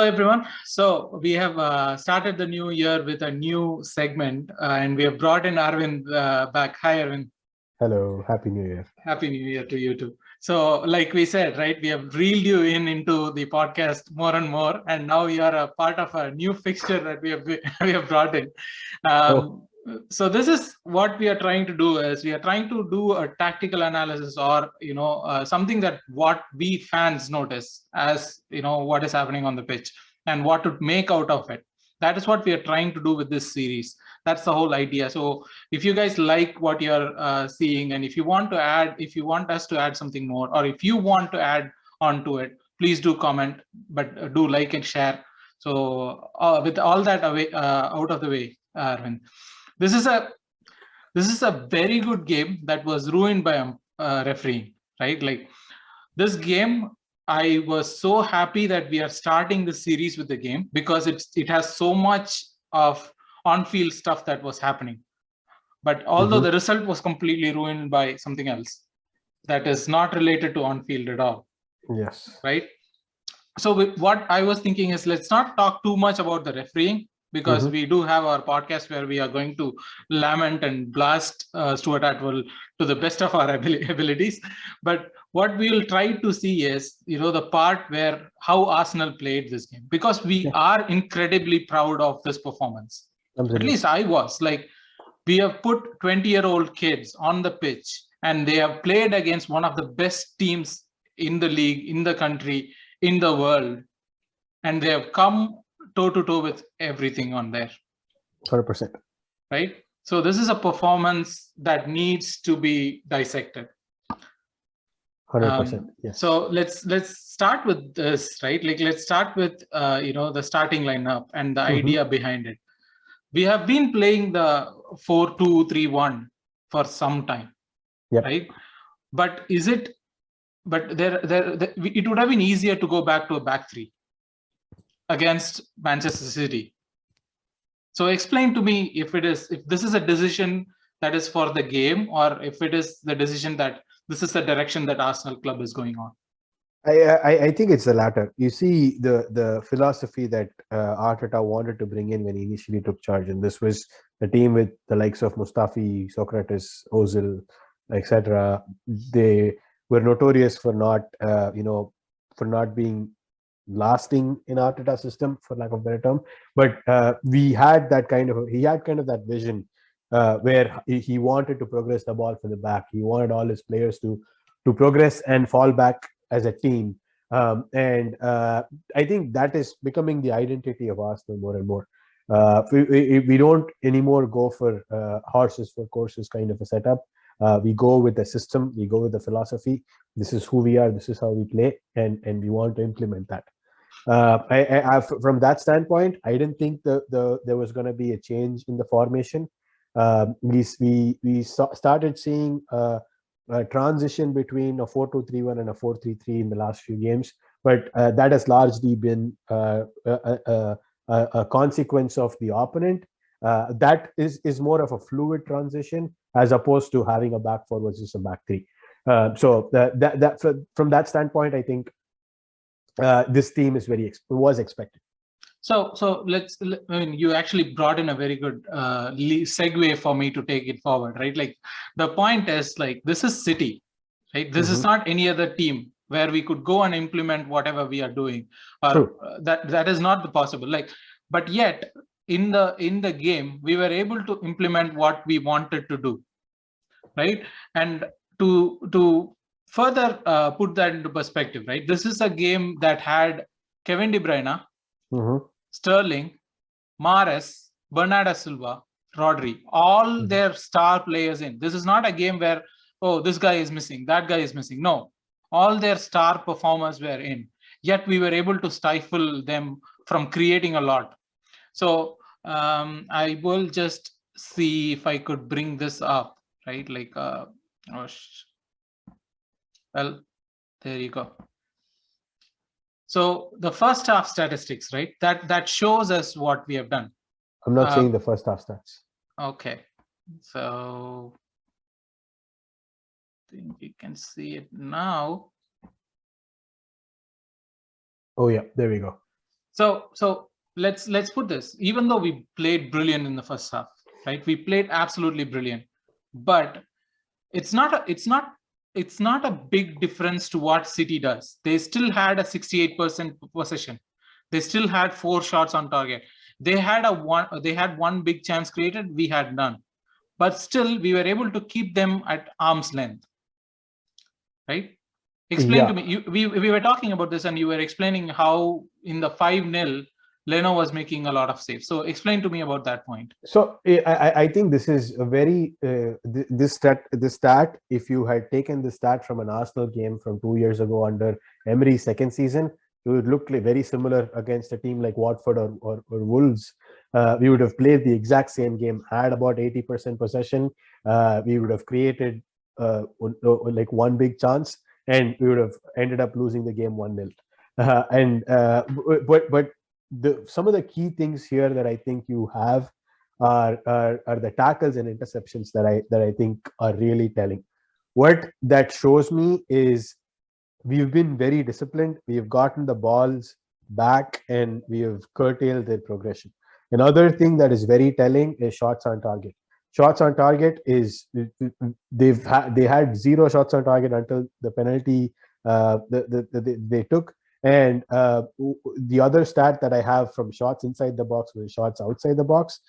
everyone. So we have started the new year with a new segment, and we have brought in Aravind back. Hi, Aravind. Hello, Happy New Year. Happy New Year to you too. So, like we said, right, we have reeled you into the podcast more and more, and now you are a part of a new fixture that we have we have brought in. So this is what we are trying to do. Is we are trying to do a tactical analysis, or something that what we fans notice as what is happening on the pitch and what to make out of it. That is what we are trying to do with this series. That's the whole idea. So if you guys like what you're seeing, and if you want us to add something more, or if you want to add onto it, please do comment, but do like and share. So with all that out of the way, Arvind, this is a very good game that was ruined by refereeing, right? Like this game, I was so happy that we are starting the series with the game because it has so much of on-field stuff that was happening. But although the result was completely ruined by something else that is not related to on-field at all. Yes. Right. So what I was thinking is, let's not talk too much about the refereeing, because we do have our podcast where we are going to lament and blast Stuart Atwell to the best of our abilities. But what we will try to see is, the part where how Arsenal played this game, because we are incredibly proud of this performance. Absolutely. At least I was. Like, we have put 20-year-old kids on the pitch, and they have played against one of the best teams in the league, in the country, in the world, and they have come toe to toe with everything on there. 100%. Right. So this is a performance that needs to be dissected. 100%. Yes. So let's start with this, right? Like, let's start with the starting lineup and the idea behind it. We have been playing the 4-2-3-1 for some time, right? But it would have been easier to go back to a back three against Manchester City. So explain to me if this is a decision that is for the game, or if it is the decision that this is the direction that Arsenal club is going on. I think it's the latter. You see the philosophy that Arteta wanted to bring in when he initially took charge, and this was a team with the likes of Mustafi, Socrates, Ozil, etc. They were notorious for not being lasting in Arteta's system, for lack of a better term. But he had kind of that vision where he wanted to progress the ball from the back. He wanted all his players to progress and fall back as a team. And I think that is becoming the identity of Arsenal more and more. We don't anymore go for horses for courses kind of a setup. We go with the system, we go with the philosophy. This is who we are, this is how we play, and we want to implement that. From that standpoint, I didn't think there was going to be a change in the formation. We started seeing a transition between a 4-2-3-1 and a 4-3-3 in the last few games, but that has largely been a consequence of the opponent. That is more of a fluid transition as opposed to having a back four versus a back three. So from that standpoint, I think this team is was expected. So you actually brought in a very good segue for me to take it forward, right? Like, the point is, like, this is City, right? This is not any other team where we could go and implement whatever we are doing. That is not possible. Like, but yet in the game, we were able to implement what we wanted to do, right? And to further put that into perspective, right? This is a game that had Kevin De Bruyne, Sterling, Mahrez, Bernardo Silva, Rodri, all their star players in. This is not a game where, oh, this guy is missing, that guy is missing. No, all their star performers were in. Yet we were able to stifle them from creating a lot. So I will just see if I could bring this up, right? Like, well, there you go. So the first half statistics, right? That shows us what we have done. I'm not saying the first half stats. Okay, so I think you can see it now. Oh yeah, there we go. So let's put this. Even though we played brilliant in the first half, right? We played absolutely brilliant, but it's not a big difference to what City does. They still had a 68% possession. They still had 4 shots on target. They had one big chance created. We had none, but still we were able to keep them at arm's length, right? Explain to me. We were talking about this, and you were explaining how in the 5-0, Leno was making a lot of saves. So explain to me about that point. So I think this is a very this stat. If you had taken the stat from an Arsenal game from 2 years ago under Emery's second season, it would look like very similar against a team like Watford or Wolves. We would have played the exact same game, had about 80% possession. We would have created like one big chance, and we would have ended up losing the game 1-0. But some of the key things here that I think you have are the tackles and interceptions that I think are really telling. What that shows me is we've been very disciplined. We've gotten the balls back and we have curtailed their progression. Another thing that is very telling is shots on target. Shots on target is they had 0 shots on target until the penalty they took. And the other stat that I have from shots inside the box was shots outside the box.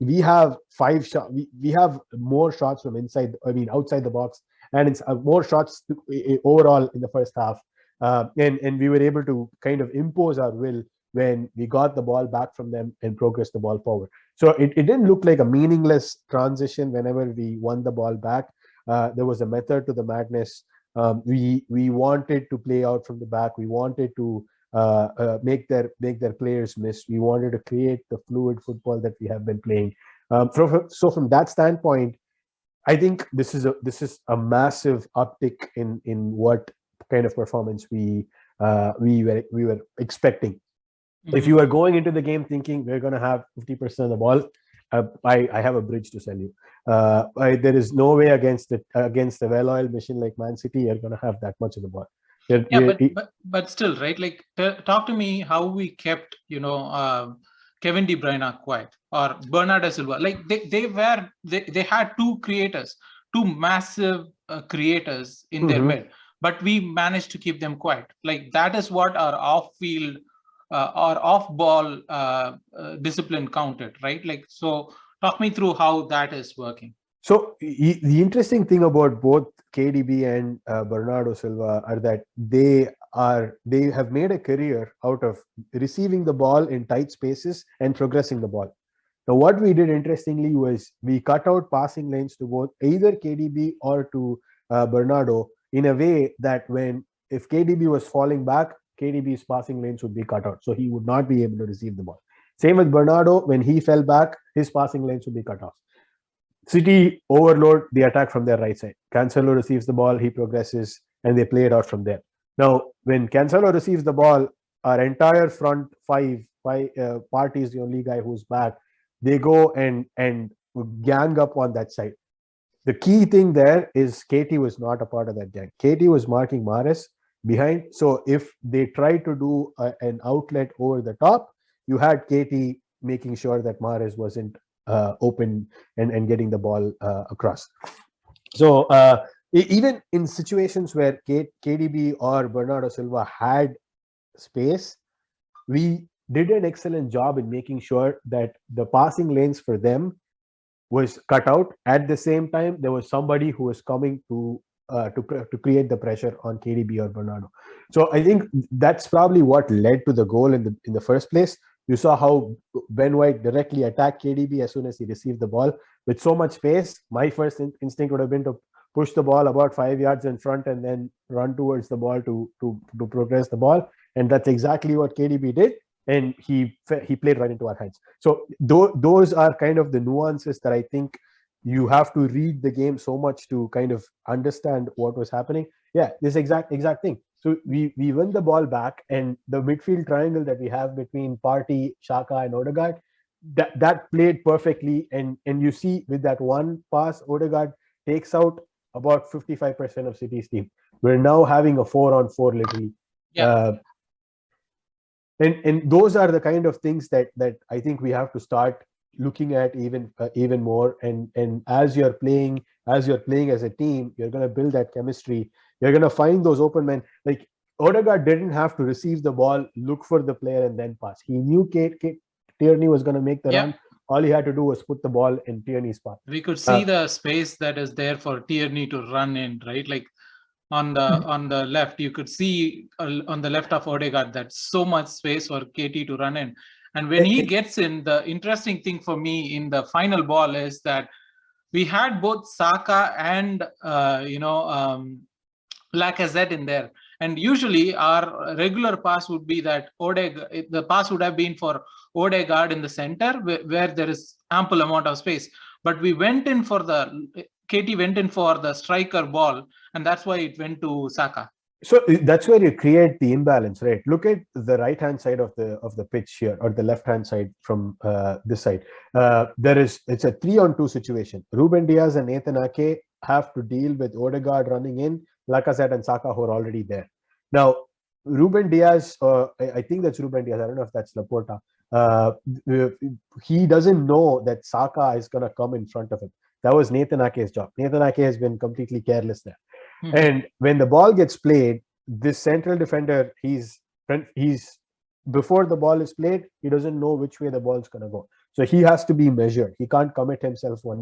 We have 5 shots. We have more shots from outside the box, and it's more shots overall in the first half. And we were able to kind of impose our will when we got the ball back from them and progressed the ball forward. So it didn't look like a meaningless transition whenever we won the ball back. There was a method to the madness. We wanted to play out from the back. We wanted to make their players miss. We wanted to create the fluid football that we have been playing. So from that standpoint, I think this is a massive uptick in what kind of performance we were expecting. Mm-hmm. If you are going into the game thinking we're going to have 50% of the ball, I have a bridge to sell you. There is no way against a well-oiled machine like Man City you're going to have that much of the ball. But still, right? Like, talk to me how we kept Kevin De Bruyne quiet, or Bernardo Silva. Like they had 2 creators, 2 massive creators in their mid, but we managed to keep them quiet. Like, that is what our off-field or off-ball discipline counted, right? Like, so talk me through how that is working. So the interesting thing about both KDB and Bernardo Silva are that they have made a career out of receiving the ball in tight spaces and progressing the ball. Now, what we did interestingly was we cut out passing lanes to both either KDB or to Bernardo in a way that if KDB was falling back, KDB's passing lanes would be cut out, so he would not be able to receive the ball. Same with Bernardo, when he fell back, his passing lanes would be cut off. City overload the attack from their right side. Cancelo receives the ball, he progresses, and they play it out from there. Now, when Cancelo receives the ball, our entire front five Partey is the only guy who's back. They go and gang up on that side. The key thing there is KT was not a part of that gang. KT was marking Mahrez behind. So if they tried to do an outlet over the top, you had KT making sure that Mahrez wasn't open and getting the ball across. So even in situations where KDB or Bernardo Silva had space, we did an excellent job in making sure that the passing lanes for them was cut out. At the same time, there was somebody who was coming to create the pressure on KDB or Bernardo. So I think that's probably what led to the goal in the first place. You saw how Ben White directly attacked KDB as soon as he received the ball. With so much space, my first instinct would have been to push the ball about 5 yards in front and then run towards the ball to progress the ball. And that's exactly what KDB did. And he played right into our hands. So those are kind of the nuances that I think you have to read the game so much to kind of understand what was happening. Yeah, this exact thing. So we win the ball back, and the midfield triangle that we have between Partey, Xhaka, and Odegaard, that played perfectly. And you see with that one pass, Odegaard takes out about 55% of City's team. We're now having a 4-on-4 literally. Yeah. And those are the kind of things that I think we have to start looking at even more. And as you're playing as a team, you're going to build that chemistry. You're going to find those open men. Like Odegaard didn't have to receive the ball, look for the player, and then pass. He knew Tierney was going to make the run. All he had to do was put the ball in Tierney's path. We could see the space that is there for Tierney to run in, right? Like on the left, you could see on the left of Odegaard that so much space for KT to run in. And when he gets in, the interesting thing for me in the final ball is that we had both Saka and Lacazette in there. And usually our regular pass would be that the pass would have been for Odegaard in the center where there is ample amount of space. But KT went in for the striker ball, and that's why it went to Saka. So that's where you create the imbalance, right? Look at the right-hand side of the pitch here, or the left-hand side from this side. It's a 3-on-2 situation. Ruben Diaz and Nathan Ake have to deal with Odegaard running in, Lacazette and Saka who are already there. Now, Ruben Diaz, I think that's Ruben Diaz. I don't know if that's Laporta. He doesn't know that Saka is going to come in front of him. That was Nathan Ake's job. Nathan Ake has been completely careless there. Mm-hmm. And when the ball gets played, this central defender, he's before the ball is played, he doesn't know which way the ball's going to go. So he has to be measured. He can't commit himself one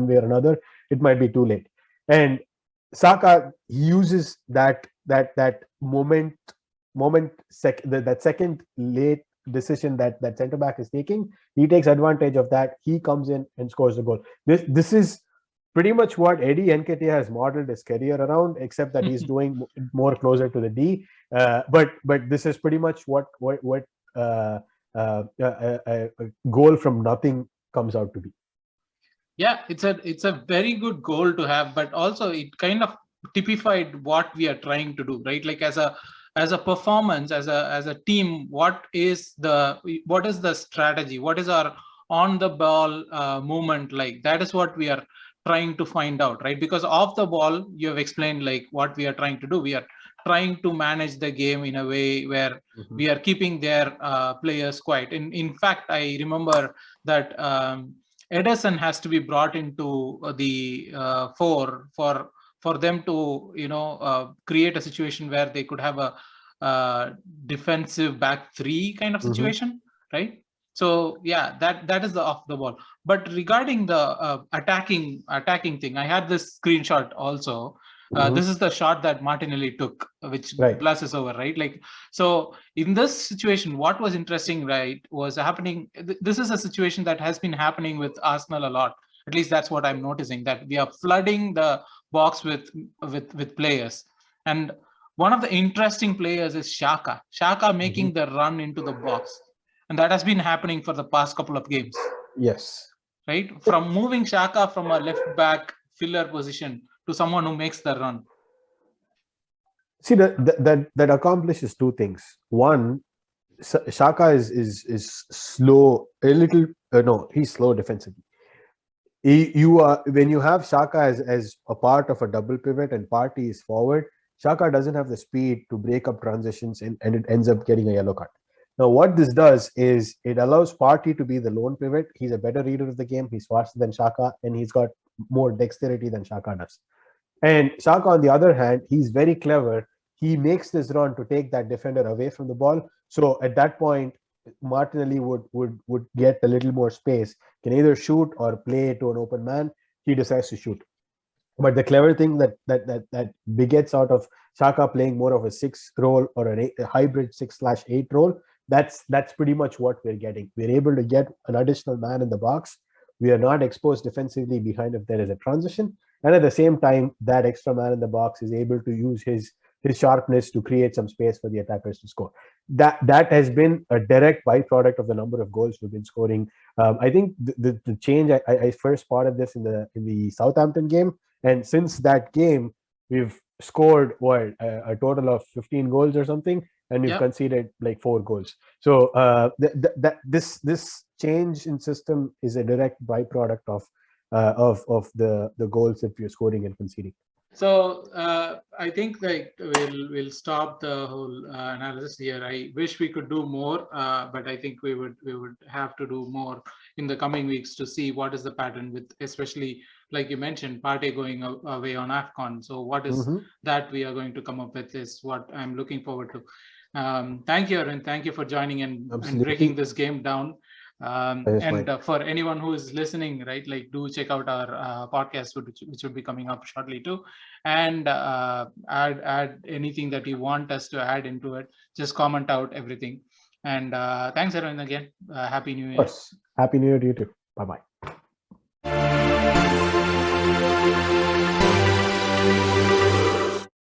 way or another. It might be too late. And Saka uses that that second late decision that centre back is taking. He takes advantage of that. He comes in and scores the goal. This is pretty much what Eddie Nketiah has modeled his career around, except that he's doing more closer to the D. But this is pretty much what a goal from nothing comes out to be. Yeah, it's a very good goal to have, but also it kind of typified what we are trying to do, right? Like as a performance, as a team, what is the strategy? What is our on the ball movement like? That is what we are trying to find out, right? Because off the ball, you have explained like what we are trying to do. We are trying to manage the game in a way where we are keeping their players quiet. In fact, I remember that Ederson has to be brought into the fore for them to create a situation where they could have a defensive back three kind of situation, right? So yeah, that is the off the ball. But regarding the attacking thing, I had this screenshot also. This is the shot that Martinelli took, which blesses over, right? Like, so in this situation, what was interesting, right, was happening. This is a situation that has been happening with Arsenal a lot. At least that's what I'm noticing, that we are flooding the box with players. And one of the interesting players is Xhaka. Xhaka making the run into the box. And that has been happening for the past couple of games. Yes. Right? From moving Xhaka from a left back filler position to someone who makes the run. See, that accomplishes two things. One, Xhaka is slow, a little. No, he's slow defensively. When you have Xhaka as a part of a double pivot and Partey is forward, Xhaka doesn't have the speed to break up transitions and it ends up getting a yellow card. Now, what this does is it allows Partey to be the lone pivot. He's a better reader of the game. He's faster than Xhaka, and he's got more dexterity than Xhaka does. And Xhaka, on the other hand, he's very clever. He makes this run to take that defender away from the ball. So at that point, Martinelli would get a little more space, can either shoot or play to an open man. He decides to shoot. But the clever thing that begets out of Xhaka playing more of a 6 role or a hybrid 6/8 role, that's pretty much what we're getting. We're able to get an additional man in the box. We are not exposed defensively behind if there is a transition. And at the same time, that extra man in the box is able to use his sharpness to create some space for the attackers to score. That has been a direct byproduct of the number of goals we've been scoring. I think the change, I first spotted this in the Southampton game. And since that game, we've scored a total of 15 goals or something, and we've conceded like 4 goals. So this change in system is a direct byproduct of the goals that we're scoring and conceding. So I think like we'll stop the whole analysis here. I wish we could do more, but I think we would have to do more in the coming weeks to see what is the pattern with, especially like you mentioned, Partey going away on AFCON. So what is that we are going to come up with is what I'm looking forward to. Thank you, Aravind. Thank you for joining and breaking this game down. For anyone who is listening, right, like do check out our podcast, which will be coming up shortly too, and add anything that you want us to add into it. Just comment out everything. And thanks, Aravind, again. Happy New Year. Of course. Happy New Year to you too. Bye bye.